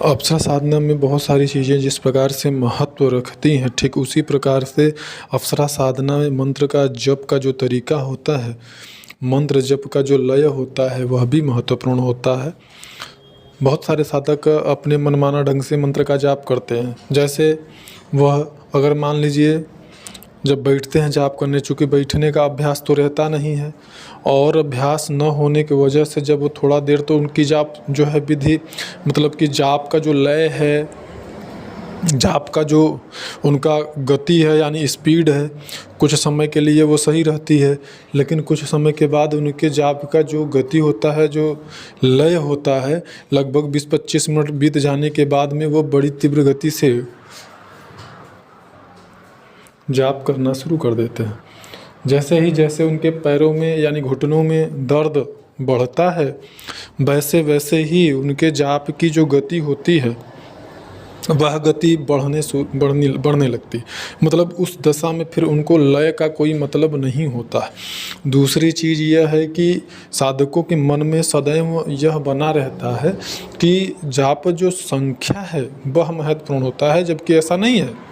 अप्सरा साधना में बहुत सारी चीज़ें जिस प्रकार से महत्व रखती हैं, ठीक उसी प्रकार से अप्सरा साधना में मंत्र का जप का जो तरीका होता है, मंत्र जप का जो लय होता है, वह भी महत्वपूर्ण होता है। बहुत सारे साधक अपने मनमाना ढंग से मंत्र का जाप करते हैं। जैसे वह अगर मान लीजिए जब बैठते हैं जाप करने, चूँकि बैठने का अभ्यास तो रहता नहीं है और अभ्यास न होने की वजह से जब वो थोड़ा देर तो उनकी जाप जो है विधि मतलब कि जाप का जो लय है, जाप का जो उनका गति है यानी स्पीड है, कुछ समय के लिए वो सही रहती है, लेकिन कुछ समय के बाद उनके जाप का जो गति होता है, जो लय होता है, लगभग 20-25 मिनट बीत जाने के बाद में वो बड़ी तीव्र गति से जाप करना शुरू कर देते हैं। जैसे उनके पैरों में यानी घुटनों में दर्द बढ़ता है, वैसे वैसे ही उनके जाप की जो गति होती है वह गति बढ़ने लगती। मतलब उस दशा में फिर उनको लय का कोई मतलब नहीं होता है। दूसरी चीज़ यह है कि साधकों के मन में सदैव यह बना रहता है कि जाप जो संख्या है वह महत्वपूर्ण होता है, जबकि ऐसा नहीं है।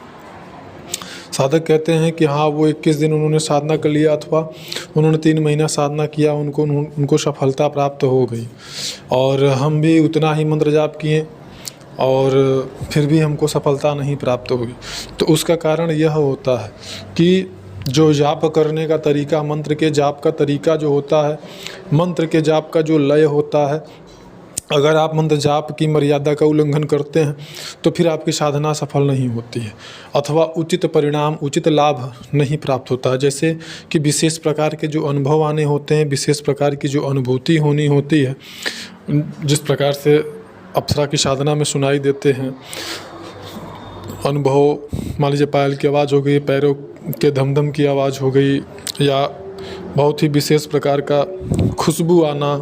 साधक कहते हैं कि हाँ वो 21 दिन उन्होंने साधना कर लिया अथवा उन्होंने 3 महीना साधना किया, उनको सफलता प्राप्त हो गई और हम भी उतना ही मंत्र जाप किए और फिर भी हमको सफलता नहीं प्राप्त हुई। तो उसका कारण यह होता है कि जो जाप करने का तरीका, मंत्र के जाप का तरीका जो होता है, मंत्र के जाप का जो लय होता है, अगर आप मंत्र जाप की मर्यादा का उल्लंघन करते हैं तो फिर आपकी साधना सफल नहीं होती है अथवा उचित परिणाम, उचित लाभ नहीं प्राप्त होता है। जैसे कि विशेष प्रकार के जो अनुभव आने होते हैं, विशेष प्रकार की जो अनुभूति होनी होती है, जिस प्रकार से अप्सरा की साधना में सुनाई देते हैं अनुभव, मान लीजिए पायल की आवाज़ हो गई, पैरों के धमधम की आवाज़ हो गई, या बहुत ही विशेष प्रकार का खुशबू आना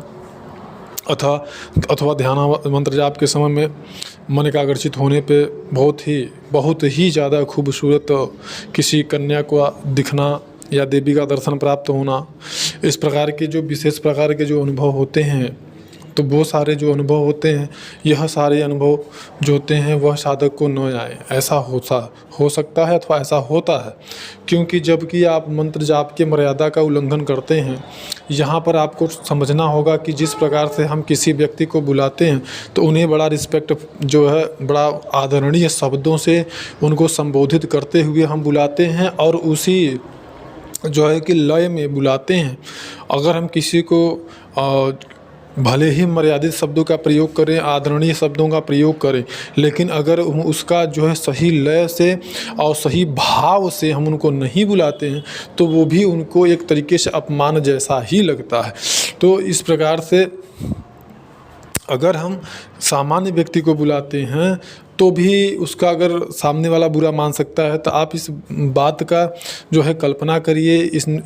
अथवा ध्यान मंत्र जाप के समय में मन एकाग्रचित होने पे बहुत ही ज़्यादा खूबसूरत किसी कन्या को दिखना या देवी का दर्शन प्राप्त होना, इस प्रकार के जो विशेष प्रकार के जो अनुभव होते हैं, तो वो सारे जो अनुभव होते हैं, यह सारे अनुभव जो होते हैं वह साधक को न आए, ऐसा हो सकता है अथवा ऐसा होता है। क्योंकि जबकि आप मंत्र जाप के मर्यादा का उल्लंघन करते हैं, यहाँ पर आपको समझना होगा कि जिस प्रकार से हम किसी व्यक्ति को बुलाते हैं तो उन्हें बड़ा रिस्पेक्ट जो है, बड़ा आदरणीय शब्दों से उनको संबोधित करते हुए हम बुलाते हैं और उसी जो है कि लय में बुलाते हैं। अगर हम किसी को भले ही मर्यादित शब्दों का प्रयोग करें, आदरणीय शब्दों का प्रयोग करें, लेकिन अगर उसका जो है सही लय से और सही भाव से हम उनको नहीं बुलाते हैं तो वो भी उनको एक तरीके से अपमान जैसा ही लगता है। तो इस प्रकार से अगर हम सामान्य व्यक्ति को बुलाते हैं तो भी उसका अगर सामने वाला बुरा मान सकता है, तो आप इस बात का जो है कल्पना करिए,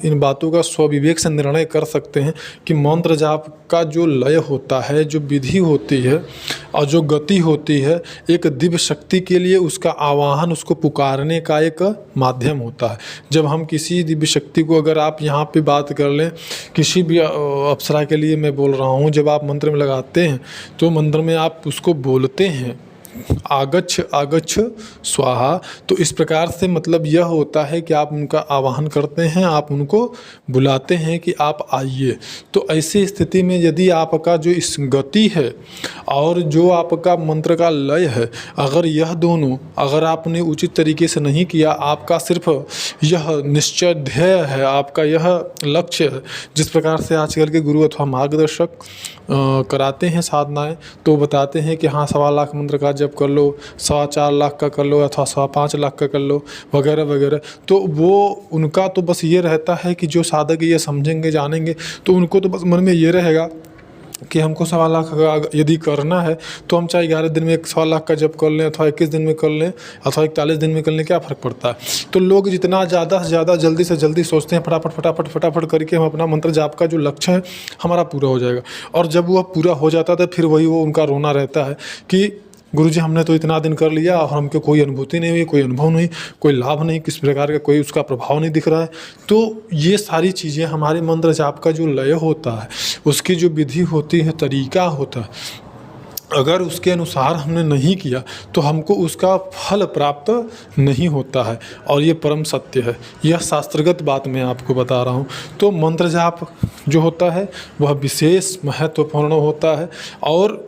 इन बातों का स्वविवेक से निर्णय कर सकते हैं कि मंत्र जाप का जो लय होता है, जो विधि होती है और जो गति होती है, एक दिव्य शक्ति के लिए उसका आवाहन, उसको पुकारने का एक माध्यम होता है। जब हम किसी दिव्य शक्ति को, अगर आप यहाँ पे बात कर लें, किसी भी अप्सरा के लिए मैं बोल रहा हूँ, जब आप मंत्र में लगाते हैं तो मंत्र में आप उसको बोलते हैं आगच्छ आगच्छ स्वाहा, तो इस प्रकार से मतलब यह होता है कि आप उनका आवाहन करते हैं, आप उनको बुलाते हैं कि आप आइए। तो ऐसी स्थिति में यदि आपका जो इस गति है और जो आपका मंत्र का लय है, अगर यह दोनों अगर आपने उचित तरीके से नहीं किया, आपका सिर्फ यह निश्चय ध्येय है, आपका यह लक्ष्य है, जिस प्रकार से आजकल के गुरु अथवा मार्गदर्शक कराते हैं साधनाएं, तो बताते हैं कि हाँ 1.25 लाख मंत्र का जप कर लो, 4.25 लाख का कर लो अथवा 5.25 लाख का कर लो वगैरह वगैरह। तो वो उनका तो बस ये रहता है कि जो साधक ये समझेंगे जानेंगे तो उनको तो बस मन में ये रहेगा कि हमको 1.25 लाख का यदि करना है तो हम चाहे 11 दिन में 1.25 लाख का जप कर लें अथवा 21 दिन में कर लें अथवा 41 दिन में कर लें, क्या फ़र्क पड़ता है। तो लोग जितना ज़्यादा से ज़्यादा जल्दी से जल्दी सोचते हैं फटाफट करके हम अपना मंत्र जाप का जो लक्ष्य है हमारा पूरा हो जाएगा, और जब वह पूरा हो जाता है तो फिर वही वो उनका रोना रहता है कि गुरुजी हमने तो इतना दिन कर लिया और हमको कोई अनुभूति नहीं हुई, कोई अनुभव नहीं, कोई लाभ नहीं, किस प्रकार का कोई उसका प्रभाव नहीं दिख रहा है। तो ये सारी चीज़ें हमारे मंत्र जाप का जो लय होता है, उसकी जो विधि होती है, तरीका होता है, अगर उसके अनुसार हमने नहीं किया तो हमको उसका फल प्राप्त नहीं होता है, और ये परम सत्य है। यह शास्त्रगत बात मैं आपको बता रहा हूँ। तो मंत्र जाप जो होता है वह विशेष महत्वपूर्ण होता है, और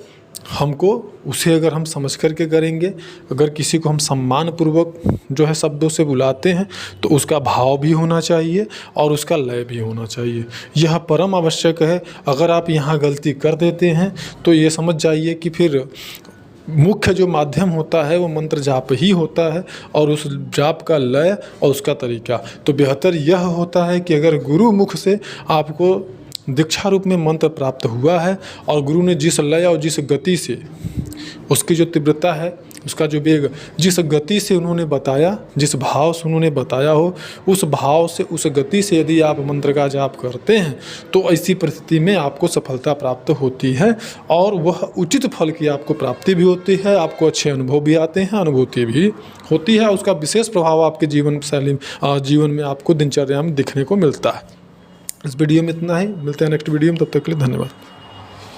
हमको उसे अगर हम समझ करके करेंगे, अगर किसी को हम सम्मानपूर्वक जो है शब्दों से बुलाते हैं तो उसका भाव भी होना चाहिए और उसका लय भी होना चाहिए। यह परम आवश्यक है। अगर आप यहाँ गलती कर देते हैं तो ये समझ जाइए कि फिर मुख्य जो माध्यम होता है वो मंत्र जाप ही होता है, और उस जाप का लय और उसका तरीका। तो बेहतर यह होता है कि अगर गुरु मुख से आपको दीक्षा रूप में मंत्र प्राप्त हुआ है और गुरु ने जिस लय और जिस गति से, उसकी जो तीव्रता है, उसका जो वेग, जिस गति से उन्होंने बताया, जिस भाव से उन्होंने बताया हो, उस भाव से, उस गति से यदि आप मंत्र का जाप करते हैं तो ऐसी परिस्थिति में आपको सफलता प्राप्त होती है, और वह उचित फल की आपको प्राप्ति भी होती है, आपको अच्छे अनुभव भी आते हैं, अनुभूति भी होती है, उसका विशेष प्रभाव आपके जीवन में आपको दिनचर्या में दिखने को मिलता है। इस वीडियो में इतना ही, मिलते हैं नेक्स्ट वीडियो में, तब तक के लिए धन्यवाद।